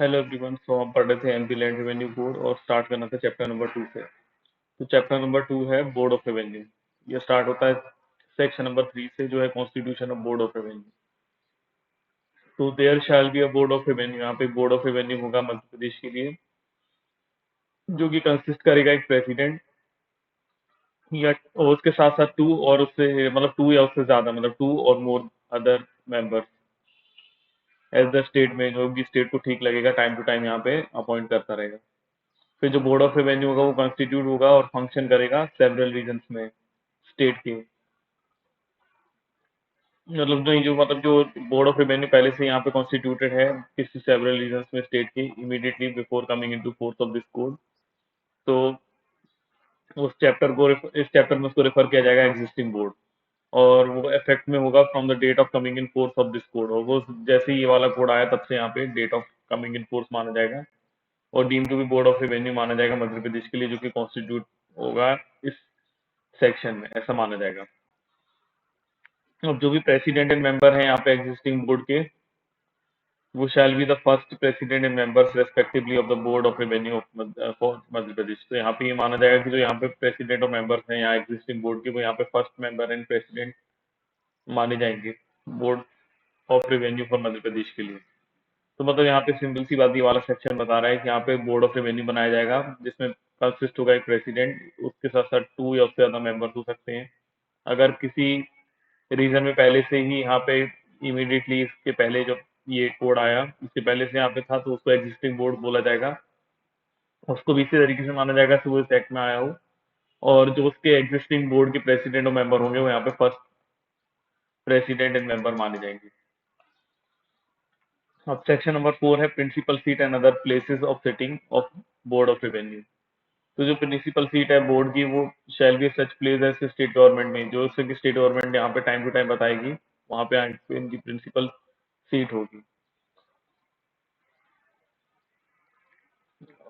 Hello everyone. हम पढ़ रहे थे एमपी लैंड रेवेन्यू कोड और स्टार्ट करना था चैप्टर नंबर 2 से। तो चैप्टर नंबर 2 है बोर्ड ऑफ रेवेन्यू। ये स्टार्ट होता है सेक्शन नंबर 3 से, जो है constitution of board of revenue. तो there shall be a board of revenue. यहाँ पे बोर्ड ऑफ रेवेन्यू होगा मध्य प्रदेश के लिए, जो कि कंसिस्ट करेगा एक प्रेसिडेंट या और उसके साथ साथ टू और उससे मतलब टू या उससे ज्यादा, मतलब two or more other members as the state में, जो भी स्टेट को ठीक लगेगा टाइम टू टाइम यहाँ पे अपॉइंट करता रहेगा। फिर जो बोर्ड ऑफ रेवेन्यू होगा वो कॉन्स्टिट्यूट होगा और फंक्शन करेगा सेवरल रीजन्स में स्टेट के। मतलब जो बोर्ड ऑफ रेवेन्यू पहले से यहाँ पे कॉन्स्टिट्यूटेड है किसी सेवरल रीजन्स में स्टेट के, immediately before coming into force of this code. तो इस चैप्टर में उसको रेफर किया जाएगा एग्जिस्टिंग बोर्ड, और वो इफेक्ट में होगा from the date of coming in force of this code. और वो जैसे ही ये वाला कोड आया तब से यहाँ पे date of coming in force माना जाएगा और deem to be board of revenue माना जाएगा मध्य प्रदेश के लिए, जो कि कॉन्स्टिट्यूट होगा इस सेक्शन में, ऐसा माना जाएगा। अब जो भी प्रेसिडेंट एंड मेंबर हैं यहाँ पे एग्जिस्टिंग बोर्ड के, वो shall be the first president and members respectively of the board of revenue of Madhya Pradesh. तो यहाँ पे ये माना जाएगा कि जो यहाँ पे प्रेसिडेंट और मेंबर्स हैं यहाँ एग्जिस्टिंग बोर्ड के, वो यहाँ पे फर्स्ट मेंबर एंड प्रेसिडेंट माने जाएंगे board of revenue for Madhya Pradesh के लिए। तो मतलब यहाँ पे सिंपल सी बात, ये वाला सेक्शन बता रहा है कि यहाँ पे बोर्ड ऑफ रेवेन्यू बनाया जाएगा जिसमें कंसिस्ट होगा एक प्रेसिडेंट, उसके साथ साथ टू या उससे ज्यादा मेंबर्स हो सकते हैं। अगर किसी रीजन में पहले से ही यहाँ पे इमीडिएटली इसके पहले जब ये कोड आया इससे पहले से यहाँ पे था, तो उसको एग्जिस्टिंग बोर्ड बोला जाएगा। उसको भी इसी तरीके से माना जाएगा कि वो इस एक्ट में आया हो, और जो उसके एग्जिस्टिंग बोर्ड के प्रेसिडेंट और मेंबर होंगे वो यहाँ पे फर्स्ट प्रेसिडेंट एंड मेंबर माने जाएंगे। अब सेक्शन नंबर 4 है principal seat and other places of sitting of board of revenue. तो जो प्रिंसिपल सीट है बोर्ड की, वो शैल बी सच प्लेस है स्टेट गवर्नमेंट में, जो उसकी स्टेट गवर्नमेंट यहाँ पे टाइम टू टाइम बताएगी, वहां पे इनकी प्रिंसिपल सीट होगी।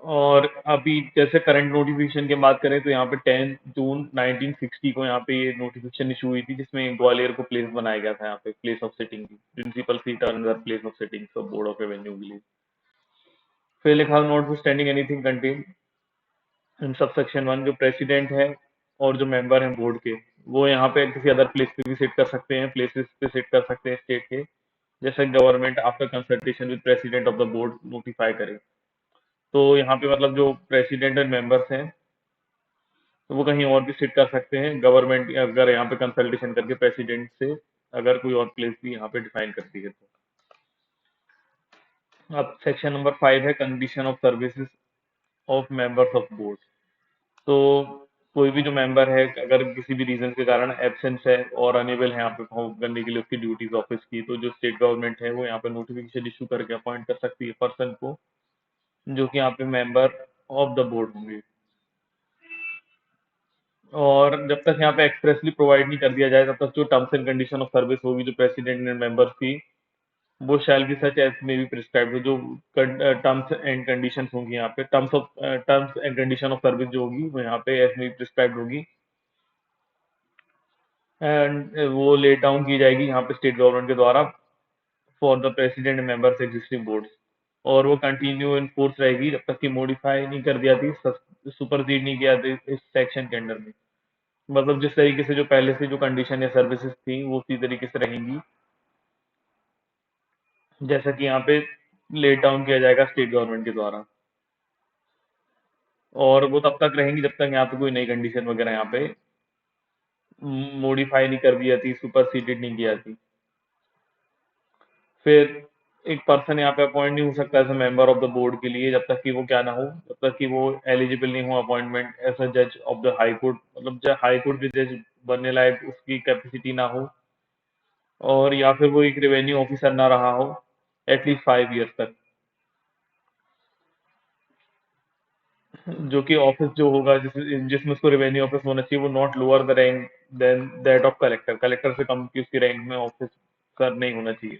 और अभी जैसे करंट नोटिफिकेशन की बात करें तो यहाँ पे 10 जून 1960 को यहाँ पे ये नोटिफिकेशन इशू हुई थी, जिसमें ग्वालियर को प्लेस बनाया गया था यहाँ पे प्लेस ऑफ सिटिंग की, प्रिंसिपल सीट और another place of sitting of board of revenue के लिए। फिर लिखा note standing anything contain in sub section 1, जो प्रेसिडेंट है और जो मेंबर हैं बोर्ड के, वो यहाँ पे किसी अदर प्लेस पे भी सिट कर सकते हैं, प्लेसेस पे सिट कर सकते हैं स्टेट के, जैसे government after consultation with president of the board notify करे। तो यहाँ पे मतलब जो प्रेसिडेंट एंड मेंबर्स हैं, तो वो कहीं और भी सिट कर सकते हैं, गवर्नमेंट अगर यहाँ पे कंसल्टेशन करके प्रेसिडेंट से अगर कोई और प्लेस भी यहाँ पे डिफाइन करती है तो। अब सेक्शन नंबर 5 है condition of services of members of board. तो कोई भी जो मेंबर है अगर किसी भी रीजन के कारण एब्सेंस है और अनेबल है यहाँ पे परफॉर्म करने के लिए उसकी ड्यूटीज ऑफिस की, तो जो स्टेट गवर्नमेंट है वो यहाँ पे नोटिफिकेशन इशू करके अपॉइंट कर सकती है पर्सन को, जो कि यहाँ पे मेंबर ऑफ द बोर्ड होंगे। और जब तक यहाँ पे एक्सप्रेसली प्रोवाइड नहीं कर दिया जाए तब तक जो terms and condition of service होगी जो प्रेसिडेंट एंड मेंबर्स की, वो शैल बी सच एज में भी प्रिस्क्राइब, जो टर्म्स एंड कंडीशन होंगी यहाँ पे, terms and condition of service जो होगी वो यहाँ पे एज में भी प्रिस्क्राइब होगी, एंड वो लेट डाउन की जाएगी यहाँ पे स्टेट गवर्नमेंट के द्वारा for the president members existing boards. और वो कंटिन्यू इन फोर्स रहेगी जब तक कि मॉडिफाई नहीं कर दिया थी, सुपरसीड नहीं किया था इस सेक्शन के अंडर में। मतलब जिस तरीके से जो पहले से जो कंडीशन या सर्विसेज थी वो उसी तरीके से रहेंगी, जैसा कि यहाँ पे लेट डाउन किया जाएगा स्टेट गवर्नमेंट के द्वारा। और वो तब तक रहेंगी जब तक यहाँ पे कोई नई कंडीशन वगैरह यहाँ पे मॉडिफाई नहीं कर दी जाती, सुपरसीडेड नहीं की जाती। फिर एक पर्सन यहाँ पे अपॉइंट नहीं हो सकता as member of the board के लिए जब तक कि वो क्या ना हो, जब तक कि वो एलिजिबल नहीं हो अपॉइंटमेंट एज अ जज ऑफ द हाई कोर्ट, मतलब जब हाई कोर्ट के जज बनने लायक उसकी कैपेसिटी ना हो, और या फिर वो एक रेवेन्यू ऑफिसर ना रहा हो एटलीस्ट 5 ईयर्स तक, जो कि ऑफिस जो होगा जिसमें उसको रेवेन्यू ऑफिस होना चाहिए वो not lower the rank than that of collector, collector से कम की उसकी रैंक में ऑफिस कर नहीं होना चाहिए।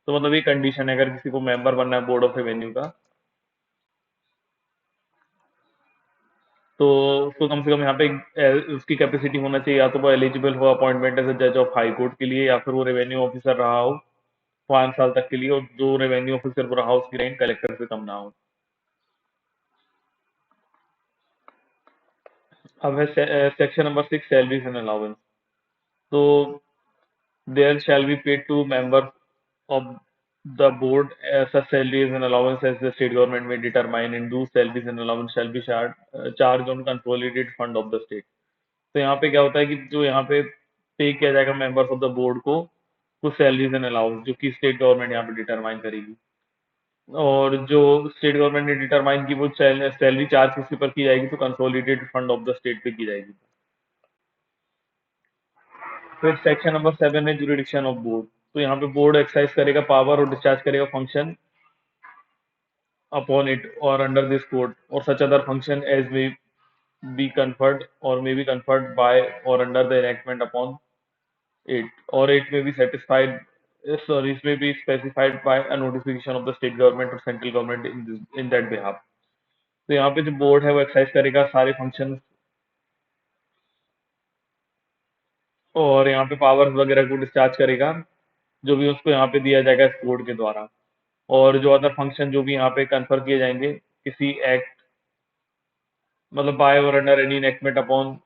तो मतलब ये कंडीशन है अगर किसी को मेंबर बनना है बोर्ड ऑफ रेवेन्यू का, तो उसको कम से कम यहाँ पे उसकी कैपेसिटी होना चाहिए, या तो वो एलिजिबल हो अपॉइंटमेंट एज अ जज ऑफ हाई कोर्ट के लिए, या फिर वो रेवेन्यू ऑफिसर रहा हो 5 साल तक के लिए, और जो रेवेन्यू ऑफिसर पूरा हाउस की रैंक कलेक्टर से कम ना हो। अब है section number 6, salaries and allowance. तो there shall be paid to members of the board such salaries and allowance as the state government may determine, and those salaries and allowance shall be charged on consolidated fund of the state। तो यहाँ पे क्या होता है कि जो यहाँ पे पे किया जाएगा मेंबर्स ऑफ द बोर्ड को कुछ सैलरीज एंड अलाउंस, जो कि स्टेट गवर्नमेंट यहाँ पे डिटरमाइन करेगी। और जो स्टेट गवर्नमेंट ने डिटरमाइन की वो सैलरी चार्ज किसी पर की जाएगी, तो consolidated fund of the state पे की जाएगी। फिर सेक्शन नंबर 7 है जुरिडिक्शन ऑफ बोर्ड। तो यहाँ पे बोर्ड एक्सरसाइज करेगा पावर और डिस्चार्ज करेगा फंक्शन अपॉन इट और अंडर दिस कोड, और such other function as may be conferred or may be conferred by or under the enactment upon it, or it may be satisfied, sorry, it may be specified by a notification of the state government or central government in that behalf। तो यहाँ पे जो board है वो exercise करेगा सारे function और यहाँ पे पावर्स वगैरह को डिस्चार्ज करेगा, जो भी उसको यहाँ पे दिया जाएगा इस बोर्ड के द्वारा। और जो अदर फंक्शन जो भी यहाँ पे कन्फर किए जाएंगे किसी एक्ट, मतलब bye or under any enactment upon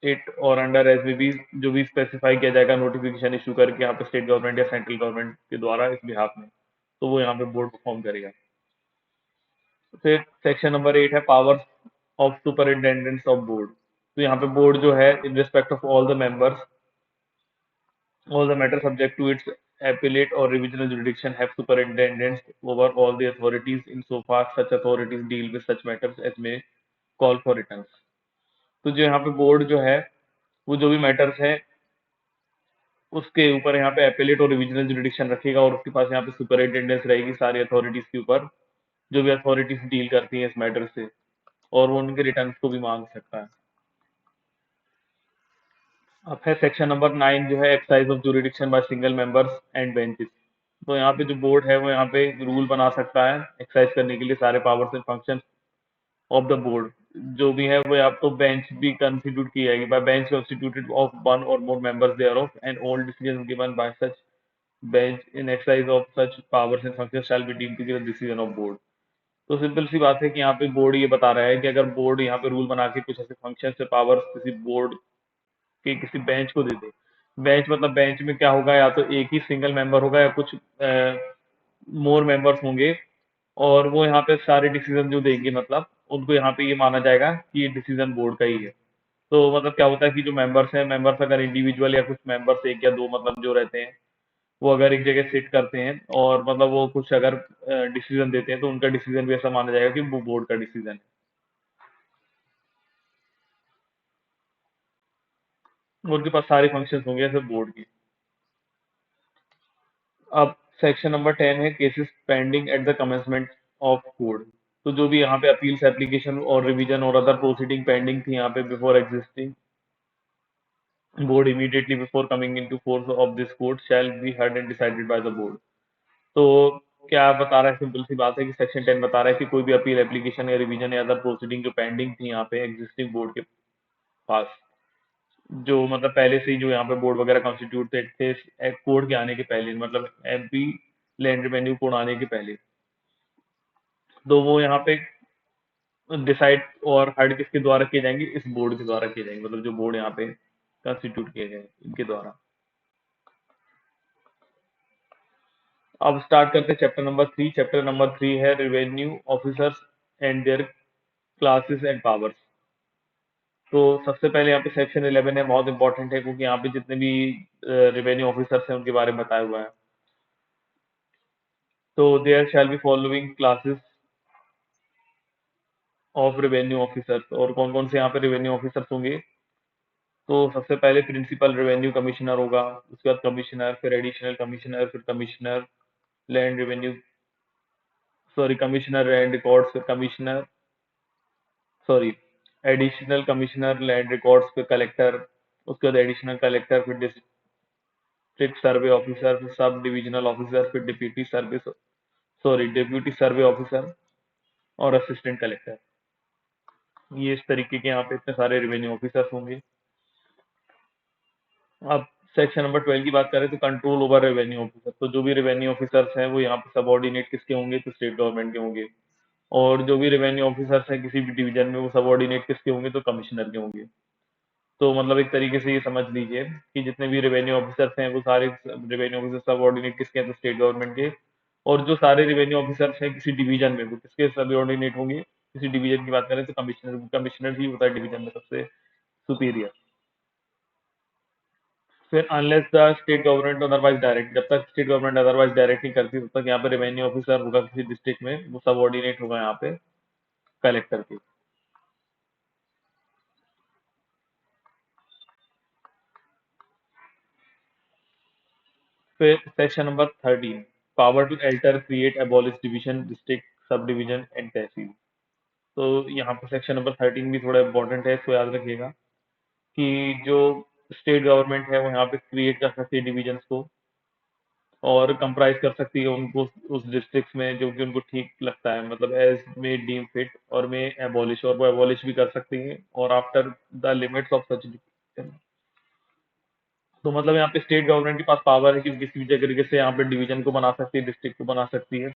it और अंडर एज में भी, जो भी स्पेसिफाई किया जाएगा नोटिफिकेशन इशू करके यहाँ पे स्टेट गवर्नमेंट या सेंट्रल गवर्नमेंट के द्वारा इस बिहाफ में, तो वो यहाँ पे बोर्ड परफॉर्म करेगा। फिर सेक्शन नंबर 8 है powers of superintendents of board. तो यहाँ पे बोर्ड जो है in respect of all the members, all the matter subject to its appellate or revisional jurisdiction have superintendents over all the authorities in so far such authorities deal with such matters as may call for returns। तो जो यहाँ पे board जो है वो जो भी matters है उसके ऊपर यहाँ पे एपेलेट और रिविजनल जुरिडिक्शन रखेगा, और उसके पास यहाँ पे सुपरिटेंडेंस रहेगी सारी अथॉरिटीज के ऊपर, जो भी अथॉरिटीज डील करती हैं इस मैटर से, और वो उनके रिटर्न को भी मांग सकता है। अब है सेक्शन नंबर 9 जो है exercise of jurisdiction by single members and benches. तो यहाँ पे जो बोर्ड है वो यहाँ पे रूल बना सकता है एक्सरसाइज करने के लिए सारे powers and function of the board, जो भी है वो आपको बेंच भी कंस्टिट्यूट की जाएगी by bench constituted of one or more members thereof, and all decision given by such bench in exercise of such powers and function shall be deemed to be the decision of board. तो simple सी बात है कि यहाँ पे board ये बता रहा है कि अगर बोर्ड यहाँ पे रूल बना के कुछ ऐसे फंक्शन से पावर्स किसी बोर्ड के किसी बेंच को दे दे, बेंच मतलब बेंच में क्या होगा, या तो एक ही सिंगल मेंबर होगा या कुछ मोर मेंबर्स होंगे, और वो यहाँ पे सारे डिसीजन जो देंगे मतलब उनको यहाँ पे ये माना जाएगा कि ये डिसीजन बोर्ड का ही है। तो मतलब क्या होता है कि जो मेंबर्स हैं, मेंबर्स अगर इंडिविजुअल या कुछ मेंबर्स एक या दो मतलब जो रहते हैं वो अगर एक जगह सिट करते हैं और मतलब वो कुछ अगर डिसीजन देते हैं तो उनका डिसीजन भी ऐसा माना जाएगा कि वो बोर्ड का डिसीजन है। उनके पास सारे फंक्शंस होंगे ऐसे बोर्ड के। अब सेक्शन नंबर 10 है cases pending at the commencement of code. तो जो भी यहाँ पे अपील्स एप्लीकेशन और रिवीजन और अदर प्रोसीडिंग पेंडिंग थी यहाँ पे before existing board immediately before coming into force of this code shall be heard and decided by the board. तो क्या बता रहा है, सिंपल सी बात है कि सेक्शन 10 बता रहा है कि कोई भी अपील एप्लीकेशन या रिवीजन या अदर प्रोसीडिंग जो पेंडिंग थी यहाँ पे एग्जिस्टिंग बोर्ड के पास, जो मतलब पहले से ही जो यहाँ पे बोर्ड वगैरह कॉन्स्टिट्यूटेड थे कोड के आने के पहले, मतलब एमपी लैंड रेवेन्यू कोड आने के पहले, तो वो यहाँ पे डिसाइड और हर्ड किसके द्वारा किए जाएंगे, इस बोर्ड के द्वारा किए जाएंगे, मतलब जो बोर्ड यहाँ पे कॉन्स्टिट्यूट किए गए इनके द्वारा। अब स्टार्ट करते हैं चैप्टर नंबर 3। चैप्टर नंबर 3 है revenue officers and there classes and powers. तो सबसे पहले यहाँ पे सेक्शन 11 है, बहुत इंपॉर्टेंट है क्योंकि यहाँ पे जितने भी रेवेन्यू ऑफिसर्स हैं उनके बारे में बताया हुआ है। तो there shall be following classes of revenue officers, और कौन कौन से यहाँ पे रेवेन्यू ऑफिसर्स होंगे। तो सबसे पहले प्रिंसिपल रेवेन्यू कमिश्नर होगा, उसके बाद कमिश्नर, फिर एडिशनल कमिश्नर, फिर commissioner land revenue, sorry commissioner land records, फिर commissioner, sorry additional commissioner land records, फिर कलेक्टर, उसके बाद एडिशनल कलेक्टर, फिर डिस्ट्रिक्ट सर्वे ऑफिसर, फिर सब डिविजनल ऑफिसर, फिर deputy service, sorry deputy survey officer और असिस्टेंट कलेक्टर। ये इस तरीके के यहाँ पे इतने सारे रेवेन्यू ऑफिसर्स होंगे। अब सेक्शन नंबर 12 की बात करें तो कंट्रोल ओवर रेवेन्यू ऑफिसर, तो जो भी रेवेन्यू ऑफिसर्स हैं वो यहाँ पे सबऑर्डिनेट किसके होंगे, तो स्टेट गवर्नमेंट के होंगे। और जो भी रेवेन्यू ऑफिसर्स हैं किसी भी डिवीजन में वो सबऑर्डिनेट किसके होंगे, तो कमिश्नर के होंगे। तो मतलब एक तरीके से ये समझ लीजिए कि जितने भी रेवेन्यू ऑफिसर्स हैं वो सारे रेवेन्यू ऑफिसर सबऑर्डिनेट किसके हैं, तो स्टेट गवर्नमेंट के। और जो सारे रेवेन्यू ऑफिसर्स हैं किसी डिवीजन में वो किसके सबऑर्डिनेट होंगे, किसी डिवीजन की बात करें तो कमिश्नर, कमिश्नर ही होता है डिवीजन में सबसे सुपीरियर। फिर unless the state government otherwise direct, जब तक स्टेट गवर्नमेंट अदरवाइज डायरेक्ट नहीं करती तब तक यहाँ पे रेवेन्यू ऑफिसर होगा किसी डिस्ट्रिक्ट में, वो सबऑर्डिनेट होगा यहाँ पे कलेक्टर के। फिर section number 13, power to alter create abolish division district sub division and tehsil. तो यहाँ पर सेक्शन नंबर 13 भी थोड़ा इंपॉर्टेंट है, इसको याद रखिएगा कि जो स्टेट गवर्नमेंट है वो यहाँ पे क्रिएट कर सकती है डिवीजन्स को और कंप्राइज कर सकती है उनको उस डिस्ट्रिक्ट में जो कि उनको ठीक लगता है, मतलब एज मे डीम फिट, और मे एबॉलिश, और वो एबॉलिश भी कर सकती है और after the limits of such. तो मतलब यहाँ पे स्टेट गवर्नमेंट के पास पावर है कि किसी भी तरीके से यहाँ पे डिवीजन को बना सकती है, डिस्ट्रिक्ट को बना सकती है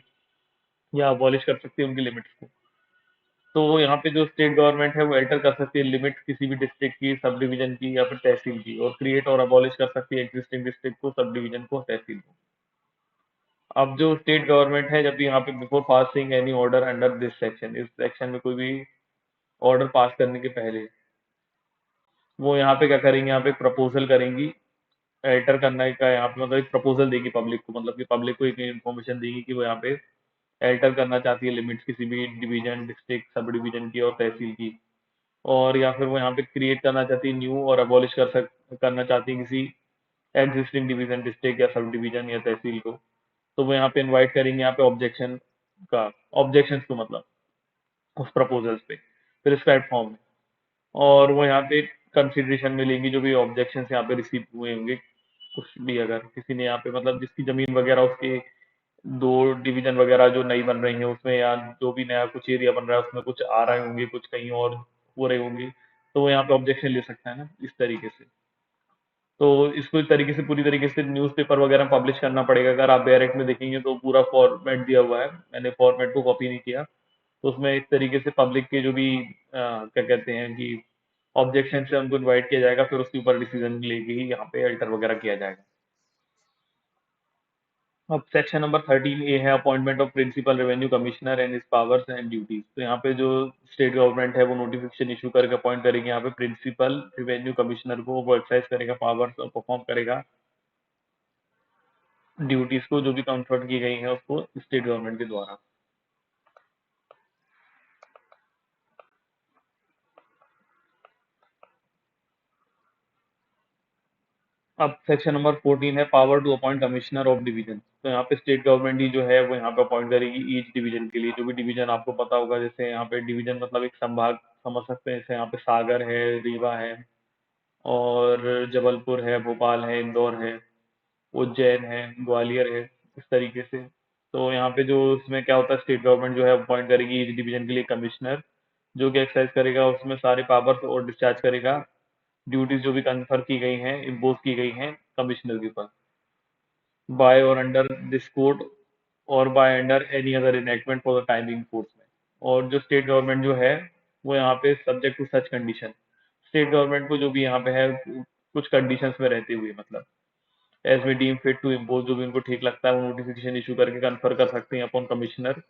या अबॉलिश कर सकती है उनकी लिमिट्स को। तो यहाँ पे जो स्टेट गवर्नमेंट है वो एंटर कर सकती है लिमिट किसी भी डिस्ट्रिक्ट की, सब डिवीजन की या फिर तहसील की, और क्रिएट और अबॉलिश कर सकती है एग्जिस्टिंग डिस्ट्रिक्ट को, सब डिवीजन को, तहसील को। अब जो स्टेट गवर्नमेंट है, जब भी यहाँ पे before passing any order under this section, इस सेक्शन में कोई भी ऑर्डर पास करने के पहले वो यहाँ पे क्या करेंगे, यहाँ पे प्रपोजल करेंगी एंटर करने का, यहाँ पे मतलब एक प्रपोजल देगी पब्लिक को, मतलब कि पब्लिक को एक इन्फॉर्मेशन देगी कि वो यहाँ पे एंटर करना चाहती है लिमिट्स किसी भी डिवीजन, डिस्ट्रिक्ट, सब डिवीजन की और तहसील की। और या फिर वो यहाँ पे क्रिएट करना चाहती है न्यू, और अबॉलिश करना चाहती है किसी एग्जिस्टिंग डिवीजन, डिस्ट्रिक्ट या सब डिवीजन या तहसील को। तो वो यहाँ पे इनवाइट करेंगे यहाँ पे ऑब्जेक्शन का, ऑब्जेक्शन को मतलब उस प्रपोजल्स पे प्रिस्क्राइब फॉर्म में। और वो यहाँ पे कंसिडरेशन में लेंगी जो भी ऑब्जेक्शन यहाँ पे रिसीव हुए होंगे, कुछ भी अगर किसी ने यहाँ पे मतलब जिसकी जमीन वगैरह उसके दो डिवीजन वगैरह जो नई बन रही है उसमें, या जो भी नया कुछ एरिया बन रहा है उसमें कुछ आ रहे होंगे, कुछ कहीं और हो रहे होंगे, तो वो यहाँ पे ऑब्जेक्शन ले सकता है ना इस तरीके से। तो इसको इस तरीके से पूरी तरीके से न्यूज़पेपर वगैरह में पब्लिश करना पड़ेगा। अगर आप डायरेक्ट में देखेंगे तो पूरा फॉर्मेट दिया हुआ है, मैंने फॉर्मेट को कॉपी नहीं किया। तो उसमें इस तरीके से पब्लिक के जो भी क्या कहते हैं कि ऑब्जेक्शन से उनको इनवाइट किया जाएगा, फिर उसके ऊपर डिसीजन लेके ही यहाँ पे अल्टर वगैरह किया जाएगा। अब सेक्शन नंबर 13 ए है appointment of principal revenue commissioner and his powers and duties. तो यहाँ पे जो स्टेट गवर्नमेंट है वो नोटिफिकेशन इशू करके अपॉइंट करेगी यहाँ पे प्रिंसिपल रेवेन्यू कमिश्नर को, वो एक्सरसाइज करेगा पावर्स और परफॉर्म करेगा ड्यूटीज को जो भी कन्फर्ट की गई है उसको स्टेट गवर्नमेंट के द्वारा। अब सेक्शन नंबर 14 है power to appoint commissioner of division. तो यहाँ पे स्टेट गवर्नमेंट ही जो है वो यहाँ पे अपॉइंट करेगी ईच डिवीजन के लिए, जो भी डिवीजन आपको पता होगा, जैसे यहाँ पे डिवीजन मतलब एक संभाग समझ सकते हैं, जैसे यहाँ पे सागर है, रीवा है, और जबलपुर है, भोपाल है, इंदौर है, उज्जैन है, ग्वालियर है, इस तरीके से। तो यहाँ पे जो इसमें क्या होता है, स्टेट गवर्नमेंट जो है अपॉइंट करेगी ईच डिवीजन के लिए कमिश्नर, जो कि एक्सरसाइज करेगा उसमें सारे पावर्स और डिस्चार्ज करेगा ड्यूटीज जो भी कन्फर की गई हैं, इम्पोज की गई हैं कमिश्नर के ऊपर, bye or under this code और by under any other enactment for the timing force में। और जो स्टेट गवर्नमेंट जो है वो यहाँ पे subject to such condition, state government को जो भी यहाँ पे है कुछ कंडीशंस में रहते हुए, मतलब as they deem fit to impose, जो भी उनको ठीक लगता है वो नोटिफिकेशन इशू करके कन्फर कर सकते हैं अपॉन कमिश्नर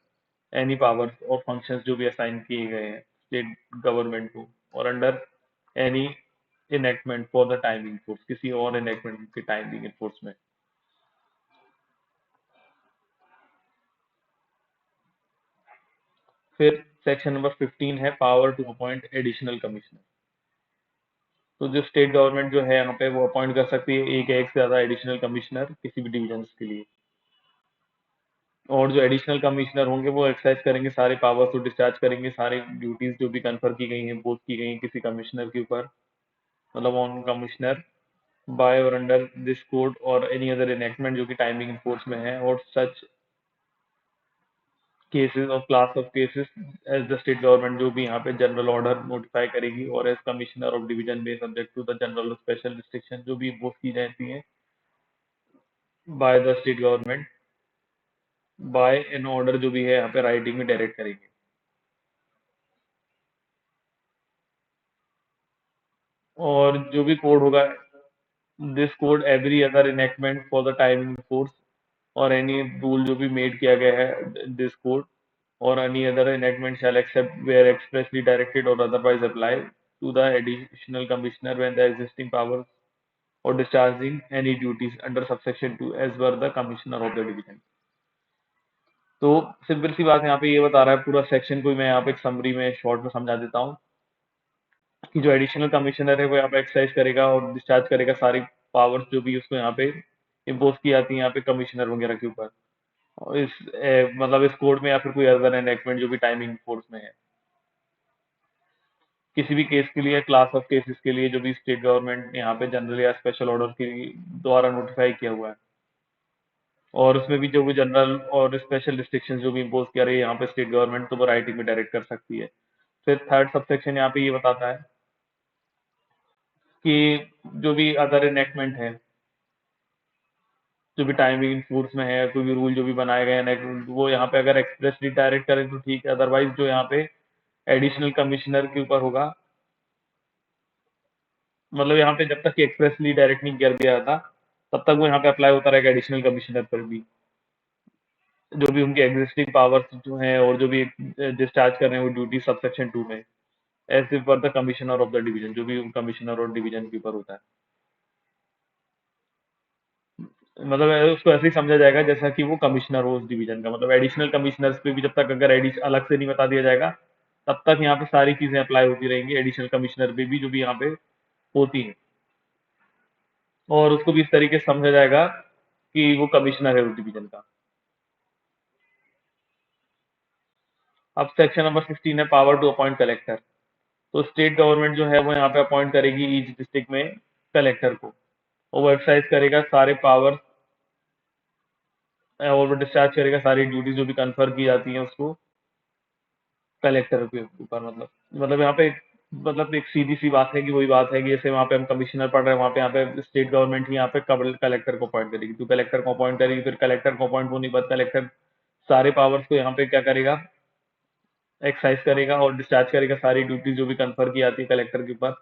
एनी पावर्स और फंक्शंस जो भी असाइन किए गए हैं स्टेट गवर्नमेंट को, और under any enactment for the timing force, किसी और इनएक्टमेंट के टाइमिंग फोर्स में। फिर सेक्शन नंबर 15 है power to appoint additional commissioner. तो जो स्टेट गवर्नमेंट जो है यहाँ पे वो अपॉइंट कर सकती है एक या एक से ज्यादा एडिशनल कमिश्नर किसी भी डिवीजन के लिए। और जो एडिशनल कमिश्नर होंगे वो एक्सरसाइज करेंगे सारे पावर्स को, डिस्चार्ज करेंगे सारी ड्यूटीज जो भी कन्फर की गई हैं, पोस्ट की गई हैं किसी कमिश्नर के ऊपर, मतलब on commissioner, by or under this code और एनी अदर इनएक्टमेंट जो कि टाइमिंग फोर्स में है, और such cases or class of cases as the state government जो भी यहाँ पे जनरल ऑर्डर नोटिफाई करेगी, और एज कमिश्नर ऑफ डिवीजन में subject to the general special restriction जो भी इम्पोज की जाती है by the state government by an order जो भी है यहाँ पे राइटिंग में डायरेक्ट करेंगे। और जो भी कोड होगा, this code every other enactment for the timing force और एनी रूल जो भी मेड किया गया है दिस कोड और any other enactment shall except where expressly directed or otherwise apply to the additional commissioner when the existing powers or discharging any duties under subsection 2 as per the commissioner of the division। तो simple सी बात यहाँ पे ये बता रहा है पूरा सेक्शन को, मैं यहाँ पे एक समरी में शॉर्ट में समझा देता हूँ कि जो एडिशनल कमिश्नर है वो यहाँ पे एक्सरसाइज करेगा और डिस्चार्ज करेगा सारी पावर्स जो भी उसको यहाँ पे इम्पोज की जाती है यहाँ पे कमिश्नर वगैरह के ऊपर। और मतलब इस कोड में या फिर कोई अदर एनेक्टमेंट जो भी टाइमिंग फोर्स में है, किसी भी केस के लिए क्लास ऑफ केसेस के लिए जो भी स्टेट गवर्नमेंट यहाँ पे जनरल या स्पेशल ऑर्डर के द्वारा नोटिफाई किया हुआ है, और उसमें भी जो भी जनरल और स्पेशल रिस्ट्रिक्शंस जो भी इम्पोज किया रही है यहाँ पे स्टेट गवर्नमेंट, तो वो राइटिंग में डायरेक्ट कर सकती है। फिर थर्ड सबसेक्शन यहाँ पे ये बताता है कि जो भी अदर एनेक्टमेंट है जो भी टाइमिंग फोर्स में है, कोई भी रूल जो भी बनाए गए हैं वो यहाँ पे अगर एक्सप्रेसली डायरेक्ट करें तो ठीक है, अदरवाइज जो यहाँ पे एडिशनल कमिश्नर के ऊपर होगा, मतलब यहाँ पे जब तक एक्सप्रेसली डायरेक्ट नहीं कर दिया था तब तक वो यहाँ पे अप्लाई होता रहेगा एडिशनल कमिश्नर पर भी, जो भी उनके एग्जिस्टिंग पावर्स जो हैं और जो भी डिस्चार्ज कर रहे हैं वो ड्यूटी सबसेक्शन 2 में as per the commissioner of the division, जो भी कमिश्नर और डिवीजन के ऊपर होता है। मतलब उसको ऐसे ही समझा जाएगा जैसा कि वो कमिश्नर हो उस डिवीजन का, मतलब एडिशनल कमिश्नर्स पे भी जब तक अगर अलग से नहीं बता दिया जाएगा तब तक यहाँ पे सारी चीजें अप्लाई होती रहेंगी एडिशनल कमिश्नर पे भी जो भी यहाँ पे होती हैं, और उसको भी इस तरीके से समझा जाएगा कि वो कमिश्नर है उस डिवीजन का। अब सेक्शन नंबर 16 है पावर टू अपॉइंट कलेक्टर। तो स्टेट गवर्नमेंट जो है वो यहाँ पे अपॉइंट करेगी ईच डिस्ट्रिक्ट में कलेक्टर को, और वो एक्सरसाइज करेगा सारे पावर और वो डिस्चार्ज करेगा सारी ड्यूटीज जो भी कन्फर की जाती हैं उसको कलेक्टर के ऊपर। मतलब यहाँ पे मतलब एक सीधी सी बात है कि वही बात है कि जैसे वहाँ पे हम कमिश्नर पढ़ रहे हैं, वहाँ पे यहाँ पे स्टेट गवर्नमेंट ही यहाँ पे कलेक्टर को अपॉइंट करेगी, तो कलेक्टर को अपॉइंट करेगी, फिर कलेक्टर को अपॉइंट होने के बाद कलेक्टर सारे पावर्स को यहाँ पे क्या करेगा, एक्सरसाइज करेगा और डिस्चार्ज करेगा सारी ड्यूटीज जो भी कन्फर की जाती है कलेक्टर के ऊपर,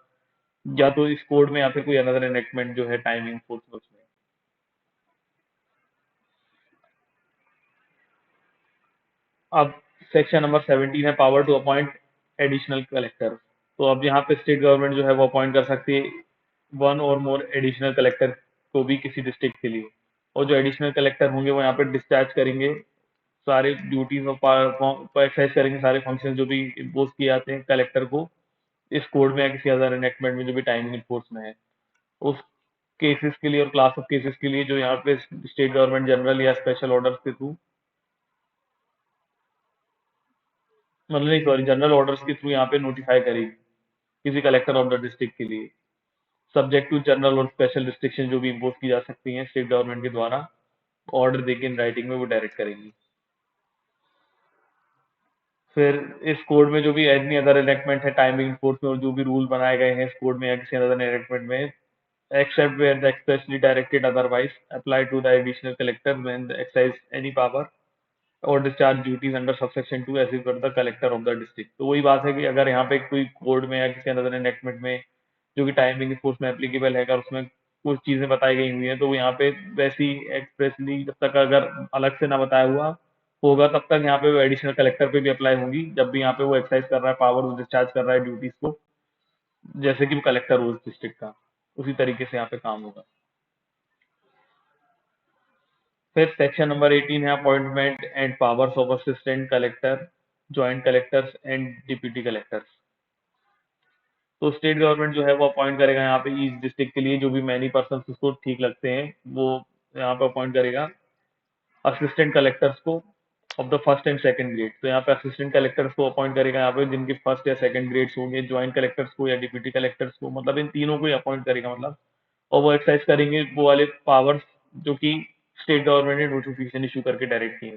या तो इस कोड में या फिर कोई अनदर एनेक्टमेंट जो है टाइमिंग फोर्स उसमें। अब सेक्शन नंबर 17 है power to appoint additional collector. तो अब यहाँ पे स्टेट गवर्नमेंट जो है वो अपॉइंट कर सकती है one or more additional collector को भी किसी डिस्ट्रिक्ट के लिए, और जो एडिशनल कलेक्टर होंगे वो यहाँ पे डिस्चार्ज करेंगे सारे ड्यूटीज और एक्सरसाइज करेंगे सारे फंक्शन जो भी इम्पोज किए जाते हैं कलेक्टर को इस कोड में या किसी अदर एनेक्टमेंट में जो भी टाइमिंग इन्फोर्स में है, उस केसेस के लिए और क्लास ऑफ केसेस के लिए जो यहाँ पे स्टेट गवर्नमेंट जनरल या स्पेशल ऑर्डर के थ्रू, मतलब नहीं सॉरी जनरल ऑर्डर्स के थ्रू यहाँ पे नोटिफाई करेगी किसी कलेक्टर ऑफ द डिस्ट्रिक्ट के लिए, सब्जेक्ट टू जनरल और स्पेशल रिस्ट्रिक्शन जो भी इम्पोज की जा सकती हैं स्टेट गवर्नमेंट के द्वारा, ऑर्डर देके इन राइटिंग में वो डायरेक्ट करेगी। फिर इस कोड में जो भी एनी अदर एनेक्टमेंट है टाइमिंग कोड में और जो भी रूल बनाए गए हैं इस कोड में या किसी अदर एनेक्टमेंट में, except where the expressly directed otherwise apply to the additional collector when the exercise any power और discharge duties under subsection 2 as per the collector of the district. तो वही बात है कि अगर यहाँ पे कोई कोड में या किसी अदर एनेक्टमेंट में जो कि टाइमिंग फोर्स में एप्लीकेबल है अगर उसमें कुछ चीजें बताई गई हुई हैं तो वो यहाँ पे वैसी एक्सप्रेसली जब तक अगर अलग से ना बताया हुआ होगा तब तक यहाँ पे वो एडिशनल कलेक्टर पे भी अप्लाई होंगी जब भी यहाँ पे वो एक्सरसाइज कर रहा है पावर डिस्चार्ज कर रहा है ड्यूटीज को, जैसे कि वो कलेक्टर हो उस डिस्ट्रिक्ट का, उसी तरीके से यहाँ पे काम होगा। फिर सेक्शन नंबर 18 है appointment and powers of assistant collector, joint collectors and deputy collectors. तो स्टेट गवर्नमेंट जो है वो अपॉइंट करेगा यहाँ पे ईच डिस्ट्रिक्ट के लिए जो भी मैनी पर्सन उसको ठीक लगते हैं वो यहाँ पे अपॉइंट करेगा असिस्टेंट कलेक्टर्स को of the first and second grade. तो यहाँ पे असिस्टेंट कलेक्टर्स को अपॉइंट करेगा यहाँ पे जिनके फर्स्ट या सेकंड ग्रेड्स होंगे, ज्वाइंट कलेक्टर्स को या डिप्यूटी कलेक्टर्स को, मतलब इन तीनों को ही अपॉइंट करेगा मतलब, और वो एक्सरसाइज करेंगे वो वाले पावर्स जो कि स्टेट गवर्नमेंट ने नोटिफिकेशन इशू करके डायरेक्ट किए।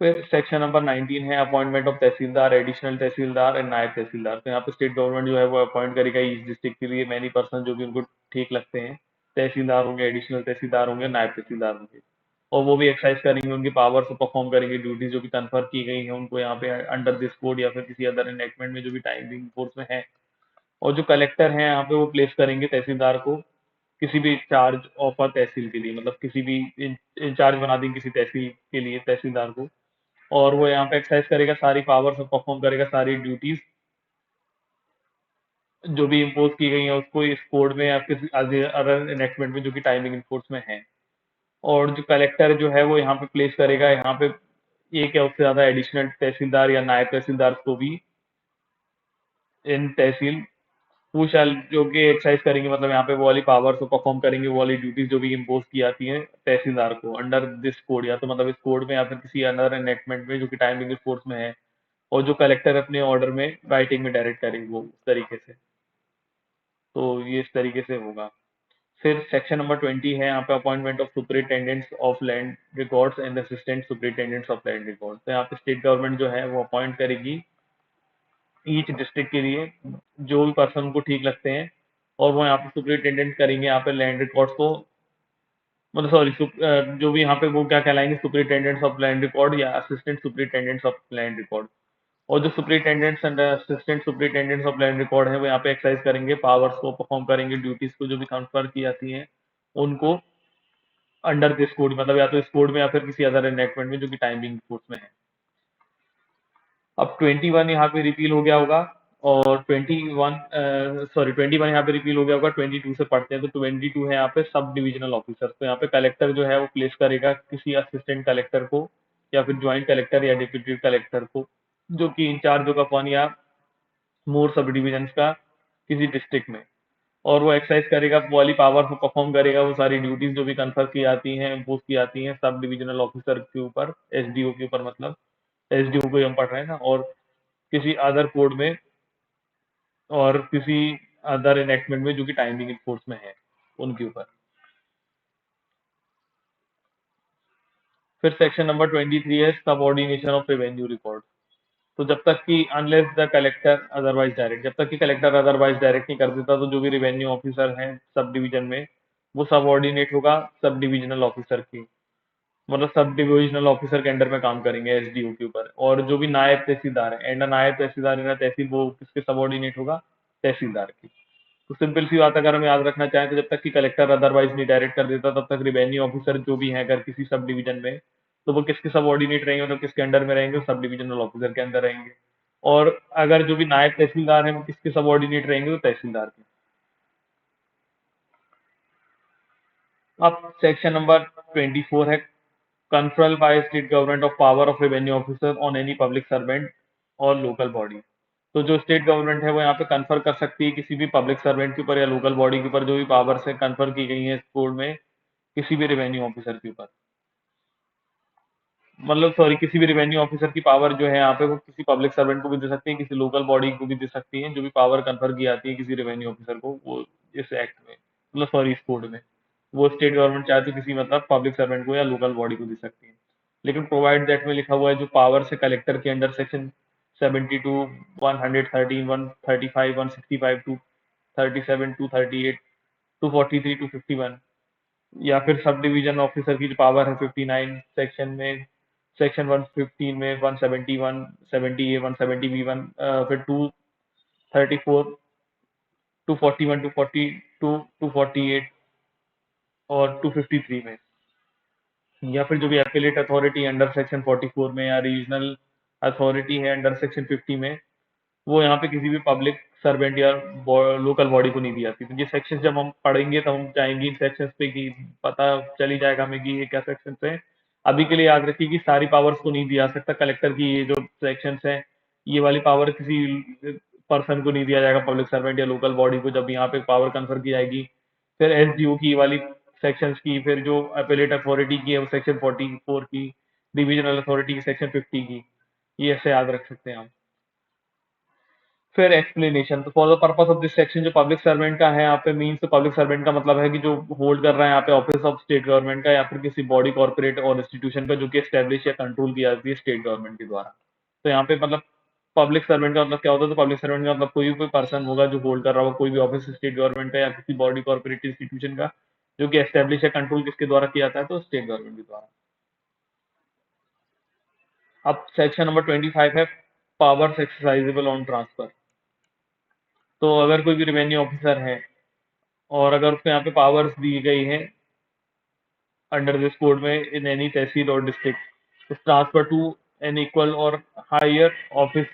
फिर सेक्शन नंबर 19 है appointment of tehsildar, additional tehsildar and नायब तहसीलदार। तो यहाँ पे स्टेट गवर्नमेंट जो है वो अपॉइंट करेगा ईच डिस्ट्रिक्ट के लिए मैनी पर्सन जो भी उनको ठीक लगते हैं। तहसीलदार होंगे, एडिशनल तहसीलदार होंगे, नायब तहसीलदार होंगे। और वो भी एक्सरसाइज करेंगे, उनकी पावर से परफॉर्म करेंगे ड्यूटीज जो भी कन्फर की गई है उनको यहाँ पे अंडर दिस कोड या फिर किसी अदर एनेक्टमेंट में जो भी टाइमिंग फोर्स में है। और जो कलेक्टर हैं यहाँ पे वो प्लेस करेंगे तहसीलदार को किसी भी चार्ज ऑफ अ तहसील के लिए, मतलब किसी भी इंचार्ज बना देंगे किसी तहसील के लिए तहसीलदार को। और वो यहाँ पे एक्सरसाइज करेगा, सारी पावर्स परफॉर्म करेगा, सारी ड्यूटीज जो भी इम्पोज की गई है उसको इस कोड में या किसी अदर एनेक्टमेंट में जो कि टाइमिंग इन्फोर्स में है। और जो कलेक्टर जो है वो यहाँ पे प्लेस करेगा यहाँ पे एक या उससे ज्यादा एडिशनल तहसीलदार या नायब तहसीलदार को भी इन तहसील वो शैल जो कि एक्सरसाइज करेंगे, मतलब यहाँ पे वो वाली पावर को परफॉर्म करेंगे, वो वाली ड्यूटीज जो भी इम्पोज की जाती हैं तहसीलदार को अंडर दिस कोड, या तो मतलब इस कोड में या फिर किसी अदर एनेक्टमेंट में जो कि टाइमिंग फोर्स में है। और जो कलेक्टर अपने ऑर्डर में राइटिंग में डायरेक्ट करेंगे वो उस तरीके से। तो ये इस तरीके से होगा। फिर सेक्शन नंबर 20 है यहाँ पे appointment of superintendents of land records and assistant superintendents of land records. तो यहाँ पे स्टेट गवर्नमेंट जो है वो अपॉइंट करेगी ईच डिस्ट्रिक्ट के लिए जो भी पर्सन को ठीक लगते हैं। और वो यहाँ पे सुपरिटेंडेंट करेंगे यहाँ पे लैंड रिकॉर्ड्स को, मतलब सॉरी जो भी यहाँ पे वो क्या कहलाएंगे सुपरिटेंडेंट्स ऑफ लैंड रिकॉर्ड या assistant superintendents of land record. और जो superintendents and assistant superintendents of land record है वो यहाँ पे एक्सरसाइज करेंगे, पावर्स को परफॉर्म करेंगे, ड्यूटीज को जो भी कंफर की जाती हैं उनको अंडर दिस कोड, मतलब या तो इस कोड में या फिर किसी अदर एनेक्टमेंट में जो कि टाइमिंग कोर्स में है। अब 21 यहाँ पे रिपील हो गया होगा। और 21 सॉरी 21 यहाँ पे रिपील हो गया होगा, 22 से पढ़ते हैं। तो 22 है यहाँ पे सब डिविजनल ऑफिसर। तो यहाँ पे कलेक्टर जो है वो प्लेस करेगा किसी असिस्टेंट कलेक्टर को या फिर ज्वाइंट कलेक्टर या डिप्यूटी कलेक्टर को जो कि इंचार्ज होगा वन या मोर सब डिविजन का किसी डिस्ट्रिक्ट में। और वो एक्सरसाइज करेगा, वो वाली पावर को परफॉर्म करेगा, वो सारी ड्यूटीज जो भी कन्फर की जाती हैं इम्पोज की जाती हैं सब डिविजनल ऑफिसर के ऊपर, एसडीओ के ऊपर, मतलब एसडीओ को ही हम पढ़ रहे हैं ना। और किसी अदर कोड में और किसी अदर एनेक्टमेंट में जो कि टाइमिंग इन्फोर्स में है उनके ऊपर। फिर सेक्शन नंबर 23 है सबऑर्डिनेशन ऑफ रेवेन्यू रिकॉर्ड। तो जब तक कि unless the collector otherwise direct, जब तक कि कलेक्टर अदरवाइज डायरेक्ट नहीं कर देता तो जो भी रेवेन्यू ऑफिसर हैं सब डिवीजन में वो सबऑर्डिनेट होगा सब डिविजनल ऑफिसर की, मतलब सब डिविजनल ऑफिसर के अंडर में काम करेंगे एसडीओ के ऊपर। और जो भी नायब तहसीलदार है एंड नायब तहसीलदार इन तहसील वो किसके सबऑर्डिनेट होगा, तहसीलदार की। तो सिंपल सी बात अगर हम याद रखना चाहें तो जब तक कि कलेक्टर अदरवाइज नहीं डायरेक्ट कर देता तब तक रेवेन्यू ऑफिसर जो भी है अगर किसी सब डिवीजन में तो वो किसके सबऑर्डिनेट रहेंगे, मतलब किसके अंडर में रहेंगे, सब डिविजनल ऑफिसर के अंदर रहेंगे। और अगर जो भी नायब तहसीलदार है वो किसके सबऑर्डिनेट रहेंगे, तो तहसीलदार के। अब सेक्शन नंबर 24 है conferral by state government of power of revenue officer on any public servant और लोकल बॉडी। तो जो स्टेट गवर्नमेंट है वो यहाँ पे कन्फर कर सकती है किसी भी पब्लिक सर्वेंट के ऊपर या लोकल बॉडी के ऊपर जो भी पावर्स है कन्फर की गई है इस कोड में किसी भी रेवेन्यू ऑफिसर के ऊपर, मतलब सॉरी किसी भी रेवेन्यू ऑफिसर की पावर जो है यहाँ पे वो किसी पब्लिक सर्वेंट को भी दे सकती है, किसी लोकल बॉडी को भी दे सकती है, जो भी पावर कन्फर की जाती है किसी रेवेन्यू ऑफिसर को वो इस एक्ट में, मतलब सॉरी इस कोड में वो स्टेट गवर्नमेंट चाहे तो किसी मतलब पब्लिक सर्वेंट को या लोकल बॉडी को दे सकती है। लेकिन प्रोवाइड दैट में लिखा हुआ है जो पावर से कलेक्टर के under section 72, 113, 135, 165 to 37 to 38 243 to 51, या फिर सब डिवीजन ऑफिसर की जो पावर है 59 सेक्शन में, सेक्शन 115 में 171, 70 ए 170 बी वन, फिर 234, 241, 242, 248 और 253 में। या फिर जो भी एपिलेट अथॉरिटी अंडर सेक्शन 44 में या रीजनल अथॉरिटी है अंडर सेक्शन 50 में वो यहाँ पे किसी भी पब्लिक सर्वेंट या लोकल बॉडी को नहीं दी जाती। तो ये सेक्शन जब हम पढ़ेंगे तब हम चाहेंगे इन सेक्शंस पे कि पता चली जाएगा हमें कि ये क्या सेक्शन है। अभी के लिए याद रखिए कि सारी पावर्स को नहीं दिया जा सकता कलेक्टर की, ये जो सेक्शंस हैं ये वाली पावर किसी पर्सन को नहीं दिया जाएगा, पब्लिक सर्वेंट या लोकल बॉडी को जब यहाँ पे पावर कन्फर की जाएगी। फिर एसडीओ की ये वाली सेक्शंस की, फिर जो अपीलेट अथॉरिटी की है वो सेक्शन 44 की, डिविजनल अथॉरिटी की सेक्शन 50 की, ये ऐसे याद रख सकते हैं हम। फिर एक्सप्लेनेशन, तो for the purpose of this section जो पब्लिक सर्वेंट का है यहाँ पे मीन्स, तो पब्लिक सर्वेंट का मतलब है कि जो होल्ड कर रहा है यहाँ पे ऑफिस ऑफ स्टेट गवर्नमेंट का या फिर किसी बॉडी कॉर्पोरेट और इंस्टीट्यूशन का जो कि एस्टेब्लिश या कंट्रोल किया जाती है स्टेट गवर्नमेंट के द्वारा। तो यहाँ पे मतलब पब्लिक सर्वेंट का मतलब क्या होता है, तो पब्लिक सर्वेंट का मतलब कोई भी कोई पर्सन होगा जो होल्ड कर रहा होगा कोई भी ऑफिस स्टेट गवर्नमेंट का या किसी बॉडी कॉर्पोरेट इंस्टीट्यूशन का, जो कि एस्टेब्लिश या कंट्रोल किसके द्वारा किया जाता है, तो स्टेट गवर्नमेंट के द्वारा। अब सेक्शन नंबर 25 है पावर्स एक्सरसाइजेबल ऑन ट्रांसफर। तो अगर कोई भी रेवेन्यू ऑफिसर है और अगर उसको यहाँ पे पावर्स दी गई है अंडर दिस कोड में इन any tehsil or district transfer to an equal or higher office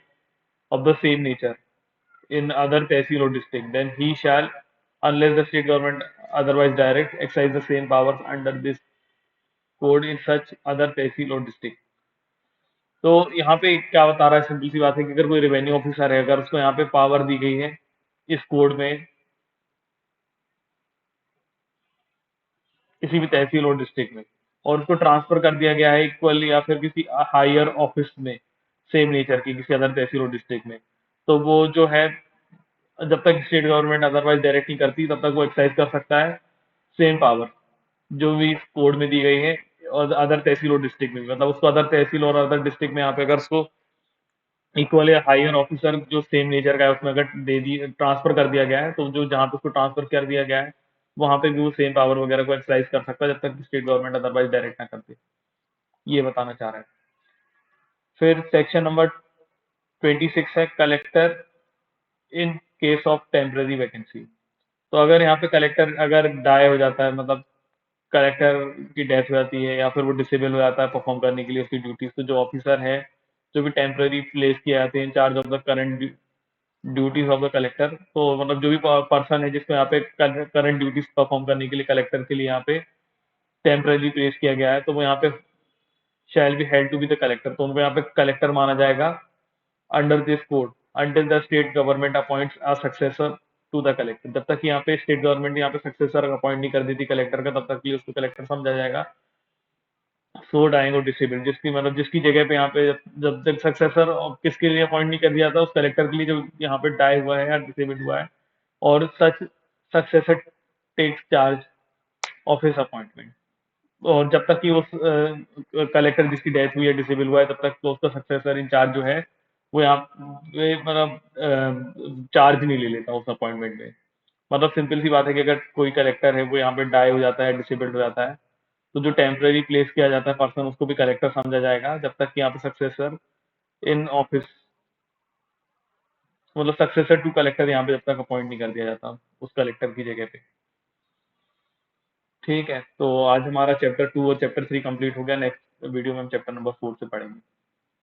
of the same nature in other tehsil or district, then he shall, unless the state government otherwise direct, exercise the same powers under this code in such other tehsil or district। तो यहाँ पे क्या बता रहा है, simple सी बात है कि अगर कोई रेवेन्यू ऑफिसर है, अगर उसको यहाँ पे पावर दी गई है इस कोड में किसी भी तहसील और डिस्ट्रिक्ट में, और उसको ट्रांसफर कर दिया गया है इक्वल या फिर किसी हायर ऑफिस में सेम नेचर की किसी अदर तहसील और डिस्ट्रिक्ट में, तो वो जो है जब तक स्टेट गवर्नमेंट अदरवाइज डायरेक्ट नहीं करती तब तक वो एक्सरसाइज कर सकता है सेम पावर जो भी इस कोड में दी गई है, और अदर तहसील और डिस्ट्रिक्ट में भी। मतलब उसको अदर तहसील और अदर डिस्ट्रिक्ट में यहाँ पे अगर उसको इक्वल या हायर ऑफिसर जो सेम नेचर का है उसमें अगर दे दी ट्रांसफर कर दिया गया है, तो जो जहाँ पे उसको ट्रांसफर कर दिया गया है वहां पे भी वो सेम पावर वगैरह को एक्सरसाइज कर सकता है जब तक स्टेट गवर्नमेंट अदरवाइज डायरेक्ट ना करते। ये बताना चाह रहा है। फिर सेक्शन नंबर 26 है collector in case of temporary vacancy. तो अगर यहाँ पे कलेक्टर अगर डाई हो जाता है, मतलब कलेक्टर की डेथ हो जाती है या फिर वो डिसेबल हो जाता है परफॉर्म करने के लिए उसकी ड्यूटीज, तो जो ऑफिसर है जो भी टेम्पररी प्लेस किए जाते हैं in charge of the current duties of the collector, तो मतलब जो भी पर्सन है जिसको यहाँ पे करंट ड्यूटीज परफॉर्म करने के लिए कलेक्टर के लिए यहाँ पे टेम्पररी प्लेस किया गया है, तो वो यहाँ पे shall be held to be the collector, तो उनको यहाँ पे कलेक्टर माना जाएगा under this code until the state government appoints a successor to the collector. जब तक यहाँ पे स्टेट गवर्नमेंट यहाँ पे सक्सेसर अपॉइंट नहीं कर देती कलेक्टर का, तब तक ये उसको कलेक्टर समझा जाएगा। सो डाइंग और डिसेबल जिसकी मतलब जिसकी जगह पे यहाँ पे जब तक सक्सेसर किसके लिए अपॉइंट नहीं कर दिया था उस कलेक्टर के लिए जो यहाँ पे डाई हुआ है या डिसेबल हुआ है, और such successor takes charge of his appointment. और जब तक कि उस कलेक्टर जिसकी डेथ हुई है डिसेबल हुआ है तब तक तो उसका सक्सेसर इन चार्ज जो है वो यहाँ पे मतलब चार्ज नहीं ले लेता उस अपॉइंटमेंट में। मतलब सिंपल सी बात है कि अगर कोई कलेक्टर है वो यहाँ पे डाई हो जाता है डिसेबल्ड हो जाता है, तो जो टेम्पररी प्लेस किया जाता है पर्सन उसको भी कलेक्टर समझा जाएगा जब तक कि यहाँ पे सक्सेसर इन ऑफिस, मतलब सक्सेसर टू कलेक्टर यहाँ पे जब तक अपॉइंट नहीं कर दिया जाता उस कलेक्टर की जगह पे। ठीक है, तो आज हमारा चैप्टर 2 और चैप्टर 3 कंप्लीट हो गया। नेक्स्ट वीडियो में हम चैप्टर नंबर 4 से पढ़ेंगे।